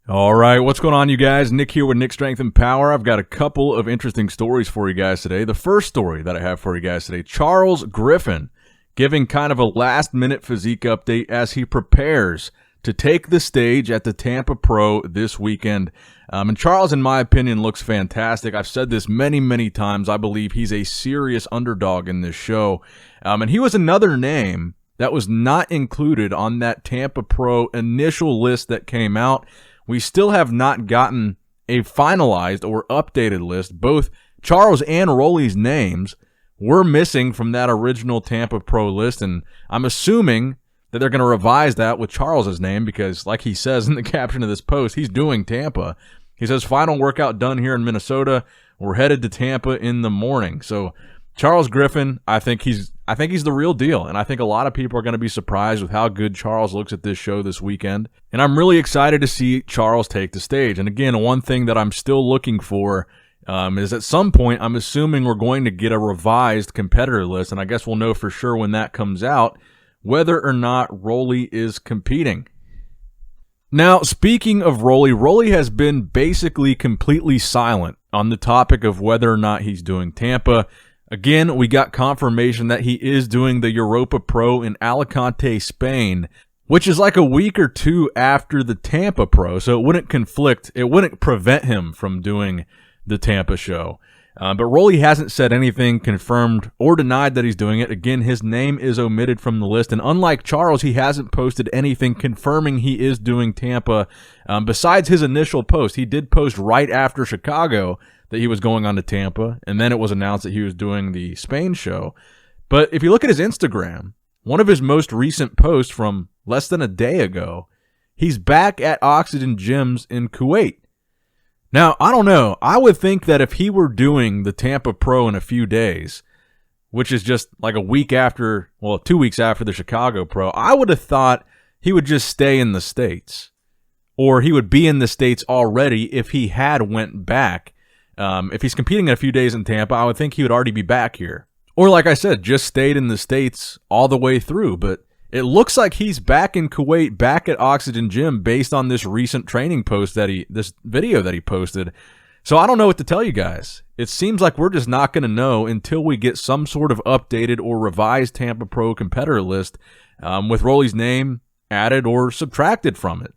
All right, what's going on, you guys? Nick here with Nick Strength and Power. I've got a couple of interesting stories for you guys today. The first story that I have for you guys today, Charles Griffen giving kind of a last-minute physique update as he prepares to take the stage at the Tampa Pro this weekend. And Charles, in my opinion, looks fantastic. I've said this many, many times. I believe he's a serious underdog in this show. And he was another name that was not included on that Tampa Pro initial list that came out. We still have not gotten a finalized or updated list. Both Charles and Roelly's names were missing from that original Tampa Pro list, and I'm assuming that they're going to revise that with Charles's name because, like he says in the caption of this post, he's doing Tampa. He says, final workout done here in Minnesota. We're headed to Tampa in the morning. So Charles Griffen, I think he's the real deal, and I think a lot of people are going to be surprised with how good Charles looks at this show this weekend. And I'm really excited to see Charles take the stage. And again, one thing that I'm still looking for is at some point, I'm assuming we're going to get a revised competitor list, and I guess we'll know for sure when that comes out whether or not Roelly is competing. Now, speaking of Roelly has been basically completely silent on the topic of whether or not he's doing Tampa. Again, we got confirmation that he is doing the Europa Pro in Alicante, Spain, which is like a week or two after the Tampa Pro, so it wouldn't conflict, it wouldn't prevent him from doing the Tampa show. But Roelly hasn't said anything confirmed or denied that he's doing it. Again, his name is omitted from the list, and unlike Charles, he hasn't posted anything confirming he is doing Tampa. Besides his initial post, he did post right after Chicago that he was going on to Tampa, and then it was announced that he was doing the Spain show. But if you look at his Instagram, one of his most recent posts from less than a day ago, he's back at Oxygen Gyms in Kuwait. Now, I don't know. I would think that if he were doing the Tampa Pro in a few days, which is just like a week after, well, 2 weeks after the Chicago Pro, I would have thought he would just stay in the States. Or he would be in the States already if he had went back. If he's competing in a few days in Tampa, I would think he would already be back here. Or like I said, just stayed in the States all the way through. But it looks like he's back in Kuwait, back at Oxygen Gym based on this recent training post this video that he posted. So I don't know what to tell you guys. It seems like we're just not going to know until we get some sort of updated or revised Tampa Pro competitor list with Roelly's name added or subtracted from it.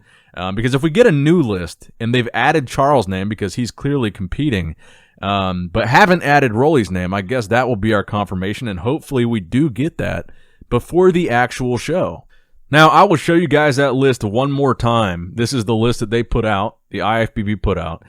Because if we get a new list and they've added Charles' name because he's clearly competing, but haven't added Roelly's name, I guess that will be our confirmation, and hopefully we do get that before the actual show. Now, I will show you guys that list one more time. This is the list that they put out, the IFBB put out.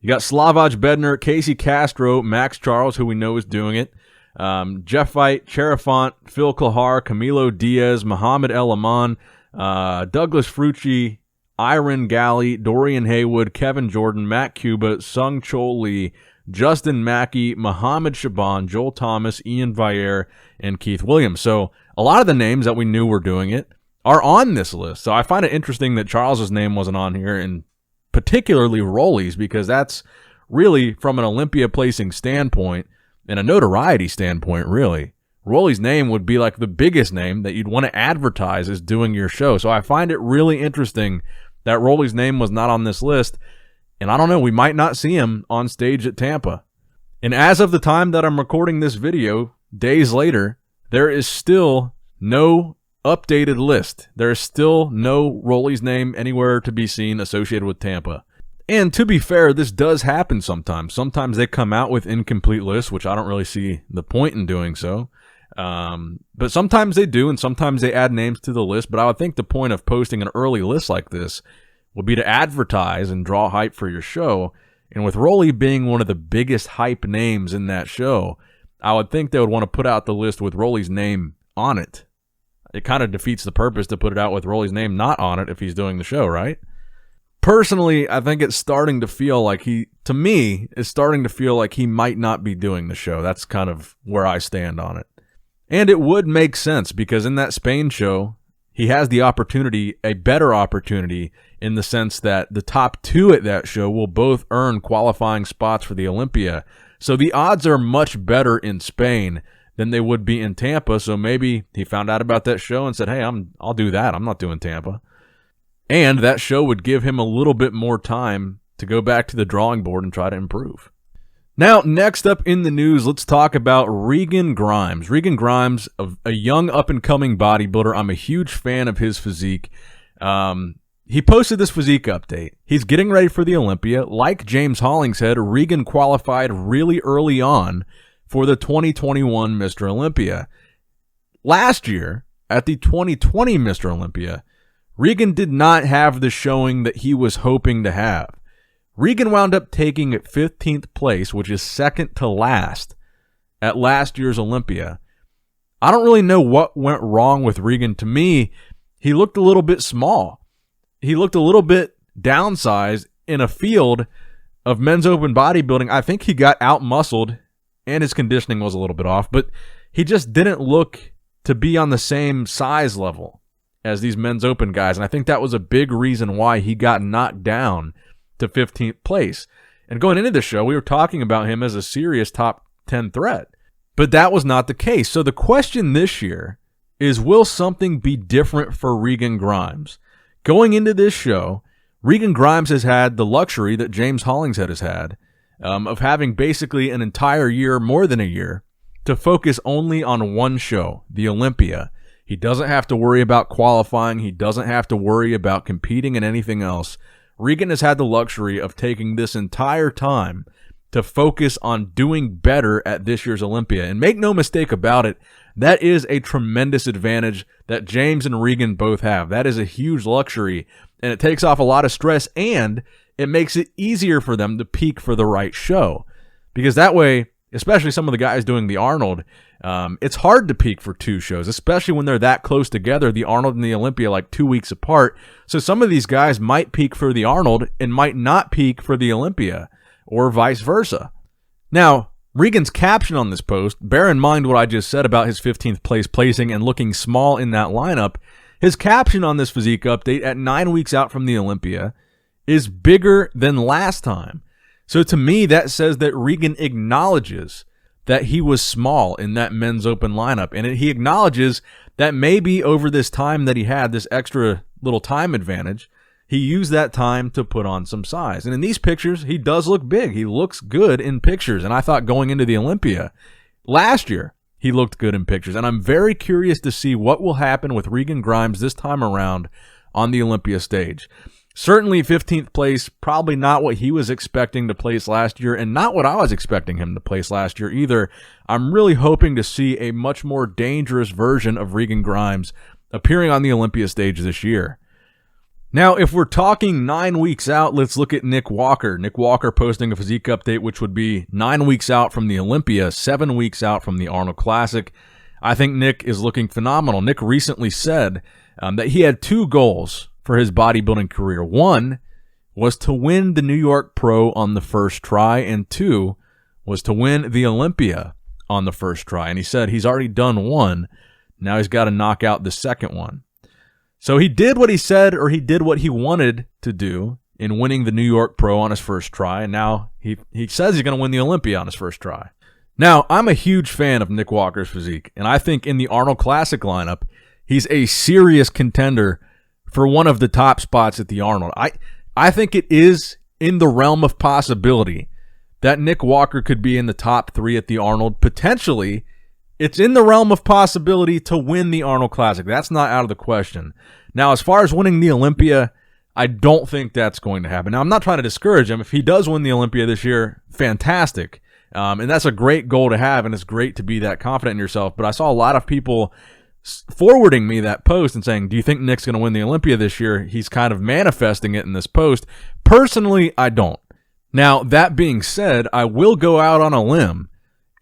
You got Slavoj Bednar, Casey Castro, Max Charles, who we know is doing it, Jeff Veit, Cherifont, Phil Kahar, Camilo Diaz, Muhammad El Aman, Douglas Frucci, Iron Galley, Dorian Haywood, Kevin Jordan, Matt Cuba, Sung Chol Lee, Justin Mackey, Muhammad Shaban, Joel Thomas, Ian Vieira, and Keith Williams. So a lot of the names that we knew were doing it are on this list. So I find it interesting that Charles's name wasn't on here, and particularly Roelly's, because that's really, from an Olympia placing standpoint and a notoriety standpoint, really, Roelly's name would be like the biggest name that you'd want to advertise as doing your show. So I find it really interesting that Roelly's name was not on this list. And I don't know, we might not see him on stage at Tampa. And as of the time that I'm recording this video, days later, there is still no updated list. There is still no Roelly's name anywhere to be seen associated with Tampa. And to be fair, this does happen sometimes. Sometimes they come out with incomplete lists, which I don't really see the point in doing so. But sometimes they do, and sometimes they add names to the list. But I would think the point of posting an early list like this would be to advertise and draw hype for your show. And with Roelly being one of the biggest hype names in that show, I would think they would want to put out the list with Roelly's name on it. It kind of defeats the purpose to put it out with Roelly's name not on it if he's doing the show, right? Personally, I think it's starting to feel like he might not be doing the show. That's kind of where I stand on it. And it would make sense because in that Spain show, he has the opportunity, a better opportunity, in the sense that the top two at that show will both earn qualifying spots for the Olympia. So the odds are much better in Spain than they would be in Tampa. So maybe he found out about that show and said, hey, I'll do that. I'm not doing Tampa. And that show would give him a little bit more time to go back to the drawing board and try to improve. Now, next up in the news, let's talk about Regan Grimes. Regan Grimes, a young up-and-coming bodybuilder. I'm a huge fan of his physique. He posted this physique update. He's getting ready for the Olympia. Like James Hollingshead, Regan qualified really early on for the 2021 Mr. Olympia. Last year, at the 2020 Mr. Olympia, Regan did not have the showing that he was hoping to have. Regan wound up taking 15th place, which is second to last at last year's Olympia. I don't really know what went wrong with Regan. To me, he looked a little bit small. He looked a little bit downsized in a field of men's open bodybuilding. I think he got out-muscled and his conditioning was a little bit off, but he just didn't look to be on the same size level as these men's open guys, and I think that was a big reason why he got knocked down to 15th place. And going into the show, we were talking about him as a serious top 10 threat, but that was not the case. So the question this year is, will something be different for Regan Grimes? Going into this show, Regan Grimes has had the luxury that James Hollingshead has had of having basically an entire year, more than a year, to focus only on one show, the Olympia. He doesn't have to worry about qualifying. He doesn't have to worry about competing in anything else. Regan has had the luxury of taking this entire time to focus on doing better at this year's Olympia. And make no mistake about it, that is a tremendous advantage that James and Regan both have. That is a huge luxury, and it takes off a lot of stress, and it makes it easier for them to peak for the right show. Because that way, especially some of the guys doing the Arnold, it's hard to peak for two shows, especially when they're that close together, the Arnold and the Olympia, like 2 weeks apart. So some of these guys might peak for the Arnold and might not peak for the Olympia, or vice versa. Now, Regan's caption on this post, bear in mind what I just said about his 15th place placing and looking small in that lineup. His caption on this physique update at 9 weeks out from the Olympia is bigger than last time. So to me, that says that Regan acknowledges that he was small in that men's open lineup. And he acknowledges that maybe over this time that he had, this extra little time advantage, he used that time to put on some size. And in these pictures, he does look big. He looks good in pictures. And I thought going into the Olympia last year, he looked good in pictures. And I'm very curious to see what will happen with Regan Grimes this time around on the Olympia stage. Certainly 15th place, probably not what he was expecting to place last year, and not what I was expecting him to place last year either. I'm really hoping to see a much more dangerous version of Regan Grimes appearing on the Olympia stage this year. Now, if we're talking 9 weeks out, let's look at Nick Walker. Nick Walker posting a physique update, which would be 9 weeks out from the Olympia, 7 weeks out from the Arnold Classic. I think Nick is looking phenomenal. Nick recently said that he had two goals for his bodybuilding career. One was to win the New York Pro on the first try, and two was to win the Olympia on the first try. And he said he's already done one. Now he's got to knock out the second one. So he did what he said, or he did what he wanted to do in winning the New York Pro on his first try, and now he says he's going to win the Olympia on his first try. Now, I'm a huge fan of Nick Walker's physique, and I think in the Arnold Classic lineup, he's a serious contender for one of the top spots at the Arnold. I think it is in the realm of possibility that Nick Walker could be in the top 3 at the Arnold. Potentially, it's in the realm of possibility to win the Arnold Classic. That's not out of the question. Now, as far as winning the Olympia, I don't think that's going to happen. Now, I'm not trying to discourage him. If he does win the Olympia this year, fantastic. And that's a great goal to have, and it's great to be that confident in yourself. But I saw a lot of people forwarding me that post and saying, do you think Nick's going to win the Olympia this year? He's kind of manifesting it in this post. Personally, I don't. Now, that being said, I will go out on a limb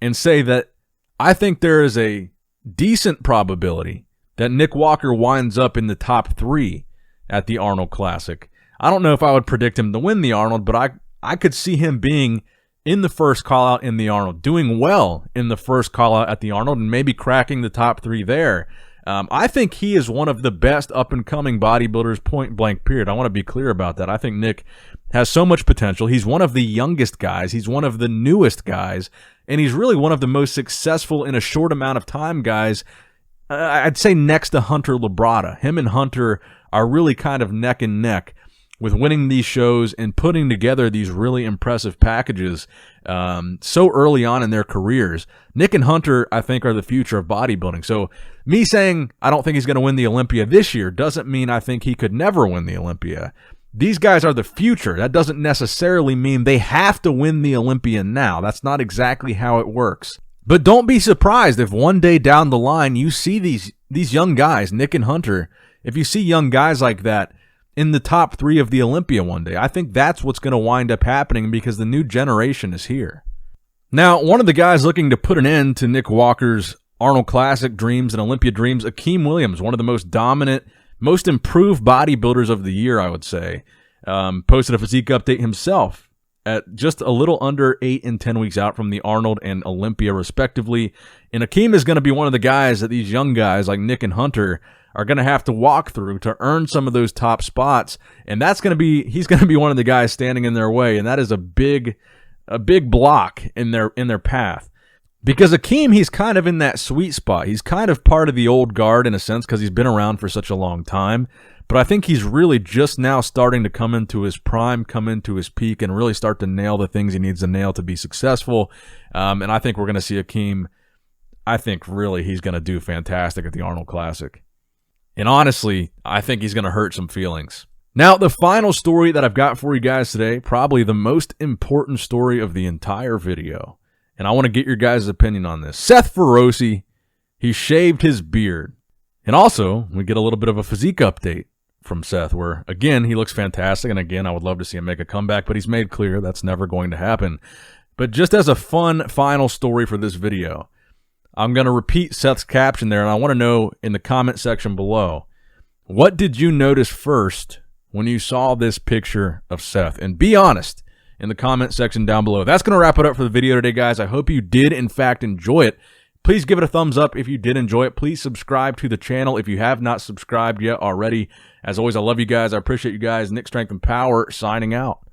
and say that I think there is a decent probability that Nick Walker winds up in the top 3 at the Arnold Classic. I don't know if I would predict him to win the Arnold, but I could see him being in the first call-out in the Arnold, doing well in the first call-out at the Arnold, and maybe cracking the top 3 there. I think he is one of the best up-and-coming bodybuilders, point-blank period. I want to be clear about that. I think Nick has so much potential. He's one of the youngest guys. He's one of the newest guys, and he's really one of the most successful in a short amount of time guys. I'd say next to Hunter Labrada. Him and Hunter are really kind of neck and neck with winning these shows and putting together these really impressive packages so early on in their careers. Nick and Hunter, I think, are the future of bodybuilding. So me saying I don't think he's going to win the Olympia this year doesn't mean I think he could never win the Olympia. These guys are the future. That doesn't necessarily mean they have to win the Olympia now. That's not exactly how it works. But don't be surprised if one day down the line you see these young guys, Nick and Hunter, if you see young guys like that in the top 3 of the Olympia one day. I think that's what's going to wind up happening because the new generation is here. Now, one of the guys looking to put an end to Nick Walker's Arnold Classic dreams and Olympia dreams, Akim Williams, one of the most dominant, most improved bodybuilders of the year, I would say, posted a physique update himself at just a little under 8 and 10 weeks out from the Arnold and Olympia, respectively. And Akim is going to be one of the guys that these young guys like Nick and Hunter are going to have to walk through to earn some of those top spots. And he's going to be one of the guys standing in their way. And that is a big block in their path. Because Akim, he's kind of in that sweet spot. He's kind of part of the old guard in a sense because he's been around for such a long time. But I think he's really just now starting to come into his prime, come into his peak, and really start to nail the things he needs to nail to be successful. And I think we're going to see Akim, I think really he's going to do fantastic at the Arnold Classic. And honestly, I think he's going to hurt some feelings. Now, the final story that I've got for you guys today, probably the most important story of the entire video. And I want to get your guys' opinion on this. Seth Feroce, he shaved his beard. And also, we get a little bit of a physique update from Seth where, again, he looks fantastic. And again, I would love to see him make a comeback, but he's made clear that's never going to happen. But just as a fun final story for this video, I'm going to repeat Seth's caption there, and I want to know in the comment section below, what did you notice first when you saw this picture of Seth? And be honest in the comment section down below. That's going to wrap it up for the video today, guys. I hope you did, in fact, enjoy it. Please give it a thumbs up if you did enjoy it. Please subscribe to the channel if you have not subscribed yet already. As always, I love you guys. I appreciate you guys. Nick Strength and Power signing out.